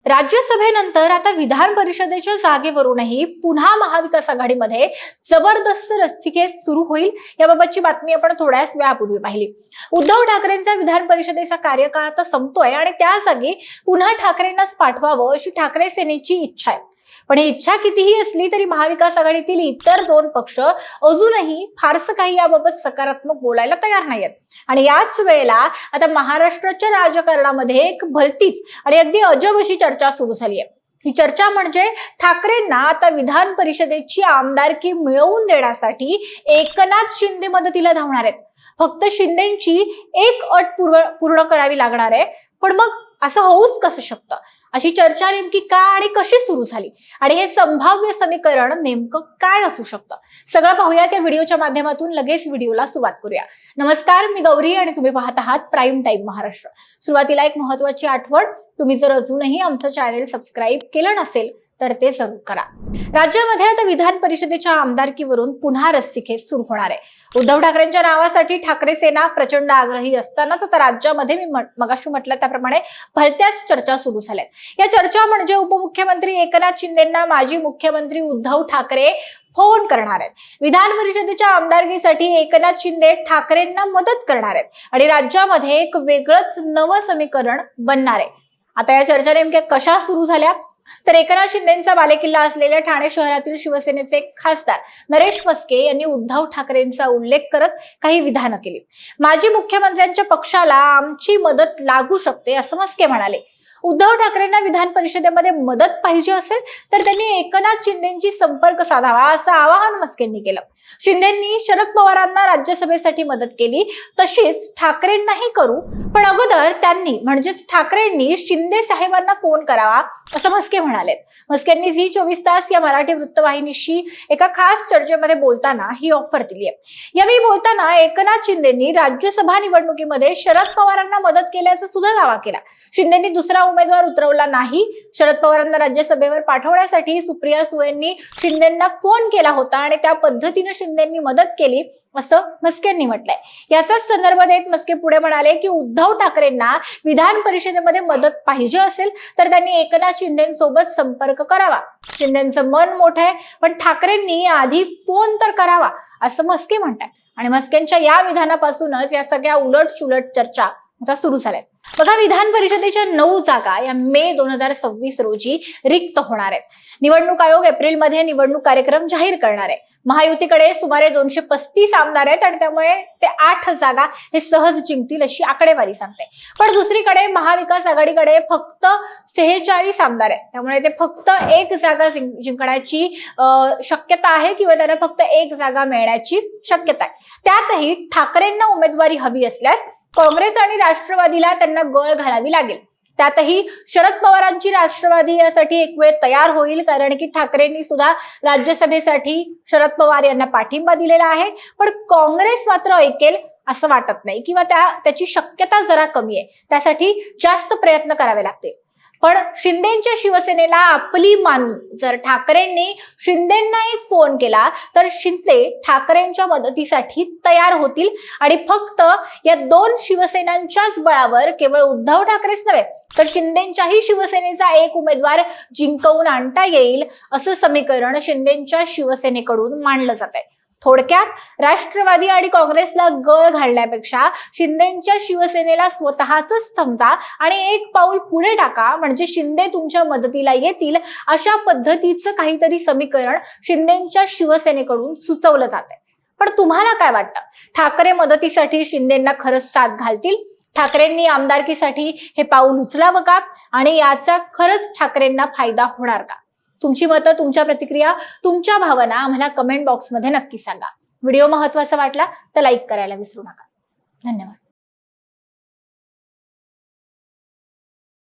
राज्यसभेनंतर आता विधान परिषदेच्या जागेवरूनही पुन्हा महाविकास आघाडीमध्ये जबरदस्त रस्सीखेच सुरू होईल याबाबतची बातमी आपण थोड्याच वेळापूर्वी पाहिली। उद्धव ठाकरेंचा विधान परिषदेचा कार्यकाळ आता संपतोय आणि त्या जागी पुन्हा ठाकरेंनाच पाठवावं अशी ठाकरे सेनेची इच्छा आहे। पण ही इच्छा कितीही असली तरी महाविकास आघाडीतील इतर दोन पक्ष अजूनही फारसं काही याबाबत सकारात्मक बोलायला तयार नाहीयेत। आणि याच वेळेला आता महाराष्ट्राच्या राजकारणामध्ये एक भलतीच आणि अगदी अजब अशी चर्चा सुरू झाली आहे। ही चर्चा म्हणजे ठाकरेंना आता विधान परिषदेची आमदारकी मिळवून देण्यासाठी एकनाथ शिंदे मदतीला धावणार आहेत। फक्त शिंदेची एक अट पूर्ण करावी लागणार आहे। पण मग असं होऊच कसं शकतं, अशी चर्चा नेमकी का आणि कशी सुरू झाली आणि हे संभाव्य समीकरण नेमकं काय असू शकतं, सगळं पाहूयात या व्हिडिओच्या माध्यमातून। लगेच व्हिडिओला सुरुवात करूया। नमस्कार, मी गौरी आणि तुम्ही पाहत आहात प्राईम टाइम महाराष्ट्र। सुरुवातीला एक महत्त्वाची आठवण, तुम्ही जर अजूनही आमचं चॅनल सबस्क्राईब केलं नसेल तर ते जरूर करा। राज्यामध्ये आता विधान परिषदेच्या आमदारकीवरून पुन्हा रस्सीखेच सुरू होणार आहे। उद्धव ठाकरेंच्या नावासाठी ठाकरे सेना प्रचंड आग्रही असतानाच आता राज्यामध्ये मी मगाशी म्हटलं त्याप्रमाणे भलत्याच चर्चा सुरू झाल्यात। या चर्चा म्हणजे उपमुख्यमंत्री एकनाथ शिंदेंना माजी मुख्यमंत्री उद्धव ठाकरे फोन करणार आहेत। विधान परिषदेच्या आमदारकीसाठी एकनाथ शिंदे ठाकरेंना मदत करणार आहेत आणि राज्यामध्ये एक वेगळंच नवं समीकरण बनणार आहे। आता या चर्चा नेमक्या कशा सुरू झाल्या तर एकनाथ शिंदेंचा बालेकिल्ला असलेल्या ठाणे शहरातील शिवसेनेचे खासदार नरेश म्हस्के यांनी उद्धव ठाकरेंचा उल्लेख करत काही विधानं केली। माजी मुख्यमंत्र्यांच्या पक्षाला आमची मदत लागू शकते असं म्हस्के म्हणाले। उद्धव ठाकरेंना विधान परिषदेमध्ये मदत पाहिजे असेल तर त्यांनी एकनाथ शिंदेंशी संपर्क साधावा असं आवाहन म्हस्केंनी केलं। शिंदेंनी शरद पवारांना राज्यसभेसाठी मदत केली, तशीच ठाकरेंनाही करू, पण अगोदर त्यांनी म्हणजेच ठाकरेंनी शिंदे साहेबांना फोन करावा असं म्हस्के म्हणाले। म्हस्केंनी झी 24 तास या मराठी वृत्तवाहिनीशी एका खास चर्चेमध्ये बोलताना ही ऑफर दिली आहे। यावेळी बोलताना एकनाथ शिंदेंनी राज्यसभा निवडणुकीमध्ये शरद पवारांना मदत केल्याचा सुद्धा दावा केला। शिंदेंनी दुसरा उमेदवार उतरवला नाही। शरद पवारांना राज्यसभेवर पाठवण्यासाठी सुप्रिया सुळेंनी शिंदेंना फोन केला होता आणि त्या पद्धतीने शिंदेंनी मदत केली असं म्हस्केंनी म्हटलंय। याचाच संदर्भ देत म्हस्के पुढे म्हणाले की उद्धव ठाकरेंना विधान परिषदेमध्ये मदत पाहिजे असेल तर त्यांनी एकनाथ शिंदेंसोबत संपर्क करावा। शिंदेंचं मन मोठं आहे, पण ठाकरेंनी आधी फोन तर करावा असं म्हस्के म्हणतात। आणि म्हस्केंच्या या विधानापासूनच या सगळ्या उलट सुलट चर्चा आता सुरू झाल्यात। बघा, विधान परिषदेच्या 9 जागा या मे 2026 रोजी रिक्त होणार आहेत। निवडणूक आयोग एप्रिलमध्ये निवडणूक कार्यक्रम जाहीर करणार आहे। महायुतीकडे सुमारे 235 आमदार आहेत आणि त्यामुळे ते 8 जागा हे सहज जिंकतील अशी आकडेवारी सांगते। पण दुसरीकडे महाविकास आघाडीकडे फक्त 46 आमदार आहेत, त्यामुळे ते फक्त 1 जागा जिंकण्याची शक्यता आहे किंवा त्यांना फक्त 1 जागा मिळण्याची शक्यता आहे। त्यातही ठाकरेंना उमेदवारी हवी असल्यास काँग्रेस आणि राष्ट्रवादीला त्यांना गळ घालावी लागेल। त्यातही शरद पवारांची राष्ट्रवादी यासाठी एक वेळ तयार होईल, कारण की ठाकरेंनी सुद्धा राज्यसभेसाठी शरद पवार यांना पाठिंबा दिलेला आहे। पण काँग्रेस मात्र ऐकेल असं वाटत नाही किंवा त्याची शक्यता जरा कमी आहे। त्यासाठी जास्त प्रयत्न करावे लागतील। पण शिंदेच्या शिवसेनेला आपली मानून जर ठाकरेंनी शिंदेंना एक फोन केला तर शिंदे ठाकरेंच्या मदतीसाठी तयार होतील आणि फक्त या 2 शिवसेनांच्याच बळावर केवळ उद्धव ठाकरेच नव्हे तर शिंदेच्याही शिवसेनेचा एक उमेदवार जिंकवून आणता येईल असं समीकरण शिंदेच्या शिवसेनेकडून मांडलं जात आहे। थोडक्यात राष्ट्रवादी आणि काँग्रेसला गळ घालण्यापेक्षा शिंदेच्या शिवसेनेला स्वतःच समजा आणि एक पाऊल पुढे टाका, म्हणजे शिंदे तुमच्या मदतीला येतील अशा पद्धतीचं काहीतरी समीकरण शिंदेच्या शिवसेनेकडून सुचवलं जात आहे। पण तुम्हाला काय वाटतं, ठाकरे मदतीसाठी शिंदेंना खरंच साथ घालतील? ठाकरेंनी आमदारकीसाठी हे पाऊल उचलावं का आणि याचा खरंच ठाकरेंना फायदा होणार का? तुमची मतं, तुमच्या प्रतिक्रिया, तुमच्या भावना आम्हाला कमेंट बॉक्समध्ये नक्की सांगा। व्हिडिओ महत्त्वाचा वाटला तर लाईक करायला विसरू नका। धन्यवाद।